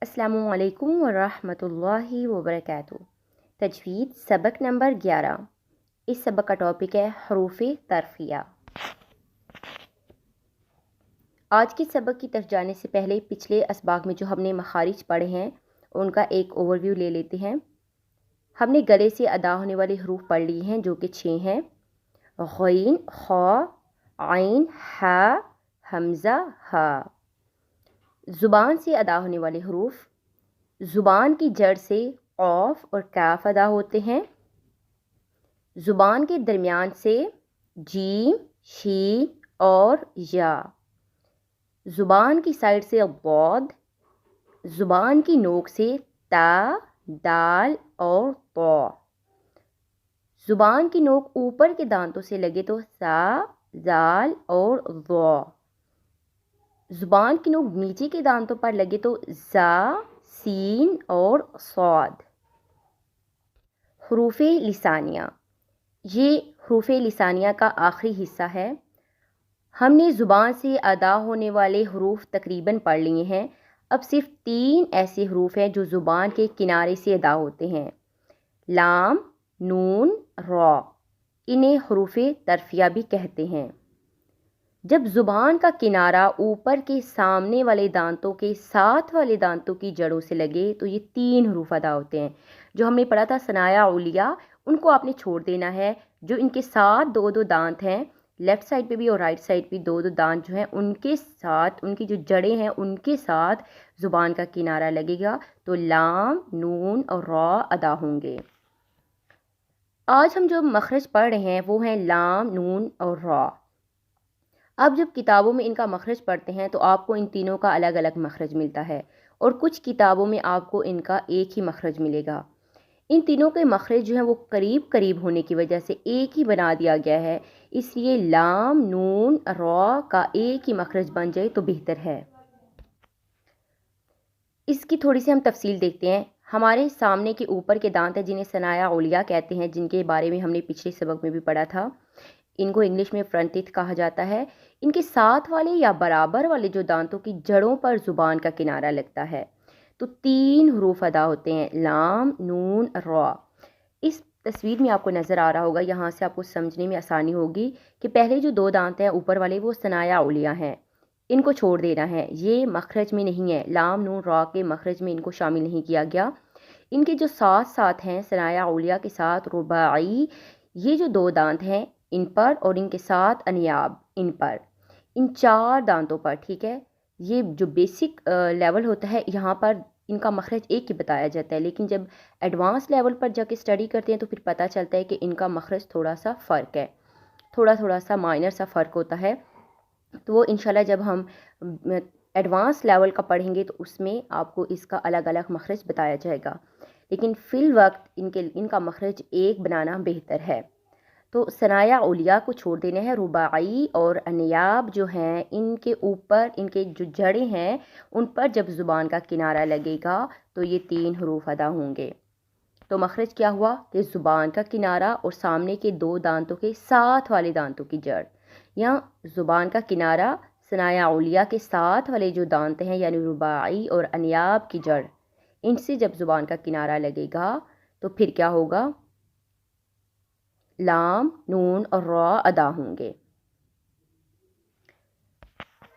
السلام علیکم ورحمۃ اللہ وبرکاتہ۔ تجوید سبق نمبر 11۔ اس سبق کا ٹاپک ہے حروف طرفیہ۔ آج کے سبق کی طرف جانے سے پہلے پچھلے اسباق میں جو ہم نے مخارج پڑھے ہیں ان کا ایک اوور ویو لے لیتے ہیں۔ ہم نے گلے سے ادا ہونے والے حروف پڑھ لی ہیں جو کہ 6 ہیں: غین، خا، عین، ہا، حمزہ، ہا۔ زبان سے ادا ہونے والے حروف: زبان کی جڑ سے قاف اور کاف ادا ہوتے ہیں۔ زبان کے درمیان سے جیم، شین اور یا۔ زبان کی سائڈ سے ضاد۔ زبان کی نوک سے تا، دال اور طا۔ زبان کی نوک اوپر کے دانتوں سے لگے تو سا، زال اور ضا۔ زبان کی نوک نیچے کے دانتوں پر لگے تو زا، سین اور صاد۔ حروف لسانیہ: یہ حروف لسانیہ کا آخری حصہ ہے۔ ہم نے زبان سے ادا ہونے والے حروف تقریباً پڑھ لیے ہیں۔ اب صرف 3 ایسے حروف ہیں جو زبان کے کنارے سے ادا ہوتے ہیں: لام، نون، را۔ انہیں حروف طرفیہ بھی کہتے ہیں۔ جب زبان کا کنارہ اوپر کے سامنے والے دانتوں کے ساتھ والے دانتوں کی جڑوں سے لگے تو یہ 3 حروف ادا ہوتے ہیں۔ جو ہم نے پڑھا تھا ثنایا علیہ، ان کو آپ نے چھوڑ دینا ہے۔ جو ان کے ساتھ 2 دانت ہیں، لیفٹ سائڈ پہ بھی اور رائٹ سائڈ پہ 2 دانت جو ہیں، ان کے ساتھ، ان کی جو جڑیں ہیں ان کے ساتھ زبان کا کنارہ لگے گا تو لام، نون اور را ادا ہوں گے۔ آج ہم جو مخرج پڑھ رہے ہیں وہ ہیں لام، نون اور را۔ اب جب کتابوں میں ان کا مخرج پڑھتے ہیں تو آپ کو ان تینوں کا الگ الگ مخرج ملتا ہے، اور کچھ کتابوں میں آپ کو ان کا ایک ہی مخرج ملے گا۔ ان تینوں کے مخرج جو ہیں وہ قریب قریب ہونے کی وجہ سے ایک ہی بنا دیا گیا ہے، اس لیے لام، نون، را کا ایک ہی مخرج بن جائے تو بہتر ہے۔ اس کی تھوڑی سی ہم تفصیل دیکھتے ہیں۔ ہمارے سامنے کے اوپر کے دانت ہیں جنہیں ثنایا علیہ کہتے ہیں، جن کے بارے میں ہم نے پچھلے سبق میں بھی پڑھا تھا۔ ان کو انگلش میں فرنٹ ٹیتھ کہا جاتا ہے۔ ان کے ساتھ والے یا برابر والے جو دانتوں کی جڑوں پر زبان کا کنارہ لگتا ہے تو 3 حروف ادا ہوتے ہیں: لام، نون، را۔ اس تصویر میں آپ کو نظر آ رہا ہوگا، یہاں سے آپ کو سمجھنے میں آسانی ہوگی کہ پہلے جو 2 دانت ہیں اوپر والے وہ ثنایا علیہ ہیں، ان کو چھوڑ دینا ہے، یہ مخرج میں نہیں ہے۔ لام، نون، را کے مخرج میں ان کو شامل نہیں کیا گیا۔ ان کے جو ساتھ ہیں ثنایا علیہ کے ساتھ رباعی، یہ جو 2 دانت ہیں ان پر، اور ان کے ساتھ انیاب، ان پر، ان 4 دانتوں پر، ٹھیک ہے۔ یہ جو بیسک لیول ہوتا ہے یہاں پر ان کا مخرج ایک ہی بتایا جاتا ہے، لیکن جب ایڈوانس لیول پر جا کے اسٹڈی کرتے ہیں تو پھر پتہ چلتا ہے کہ ان کا مخرج تھوڑا سا فرق ہے، تھوڑا سا مائنر سا فرق ہوتا ہے۔ تو وہ انشاءاللہ جب ہم ایڈوانس لیول کا پڑھیں گے تو اس میں آپ کو اس کا الگ الگ مخرج بتایا جائے گا، لیکن فی الوقت ان کا مخرج ایک بنانا بہتر ہے۔ تو ثنایا علیہ کو چھوڑ دینا ہے۔ رباعی اور انیاب جو ہیں ان کے اوپر، ان کے جو جڑیں ہیں ان پر جب زبان کا کنارہ لگے گا تو یہ 3 حروف ادا ہوں گے۔ تو مخرج کیا ہوا کہ زبان کا کنارہ اور سامنے کے 2 دانتوں کے ساتھ والے دانتوں کی جڑ، یا زبان کا کنارہ ثنایا علیہ کے ساتھ والے جو دانت ہیں یعنی رباعی اور انیاب کی جڑ، ان سے جب زبان کا کنارہ لگے گا تو پھر کیا ہوگا؟ لام، نون اور را ادا ہوں گے۔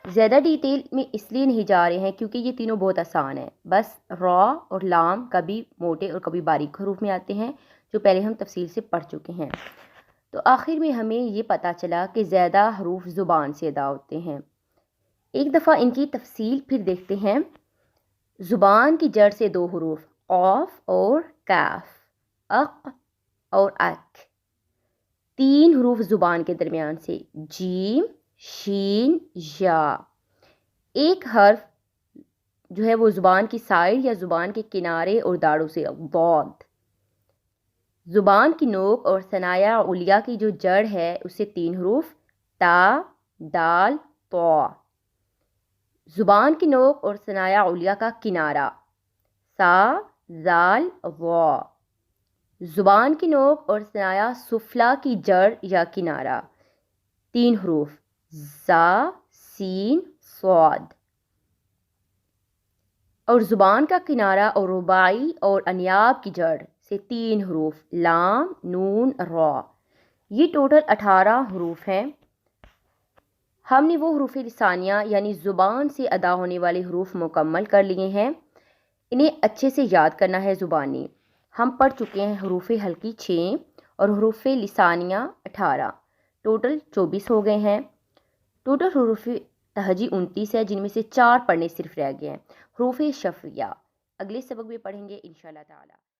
زیادہ ڈیٹیل میں اس لیے نہیں جا رہے ہیں کیونکہ یہ تینوں بہت آسان ہیں، بس را اور لام کبھی موٹے اور کبھی باریک حروف میں آتے ہیں جو پہلے ہم تفصیل سے پڑھ چکے ہیں۔ تو آخر میں ہمیں یہ پتہ چلا کہ زیادہ حروف زبان سے ادا ہوتے ہیں۔ ایک دفعہ ان کی تفصیل پھر دیکھتے ہیں۔ زبان کی جڑ سے 2 حروف قاف اور کاف، اق اور اک۔ 3 حروف زبان کے درمیان سے جیم، شین، یا۔ ایک حرف جو ہے وہ زبان کی سائڈ یا زبان کے کنارے اور داڑوں سے ضاد۔ زبان کی نوک اور ثنایا علیہ کی جو جڑ ہے اس سے 3 حروف تا، دال، طا۔ زبان کی نوک اور ثنایا علیہ کا کنارہ سا، زال، وا۔ زبان کی نوک اور ثنایا سفلا کی جڑ یا کنارہ 3 حروف زا، سین، صاد۔ اور زبان کا کنارہ اور رباعی اور انیاب کی جڑ سے 3 حروف لام نون را، یہ ٹوٹل 18 حروف ہیں۔ ہم نے وہ حروف لسانیہ یعنی زبان سے ادا ہونے والے حروف مکمل کر لیے ہیں، انہیں اچھے سے یاد کرنا ہے زبانی۔ ہم پڑھ چکے ہیں حروف حلقی 6 اور حروف لسانیہ 18، ٹوٹل 24 ہو گئے ہیں۔ ٹوٹل حروف تہجی 29 ہے، جن میں سے 4 پڑھنے صرف رہ گئے ہیں۔ حروف شفویہ اگلے سبق میں پڑھیں گے انشاءاللہ تعالی۔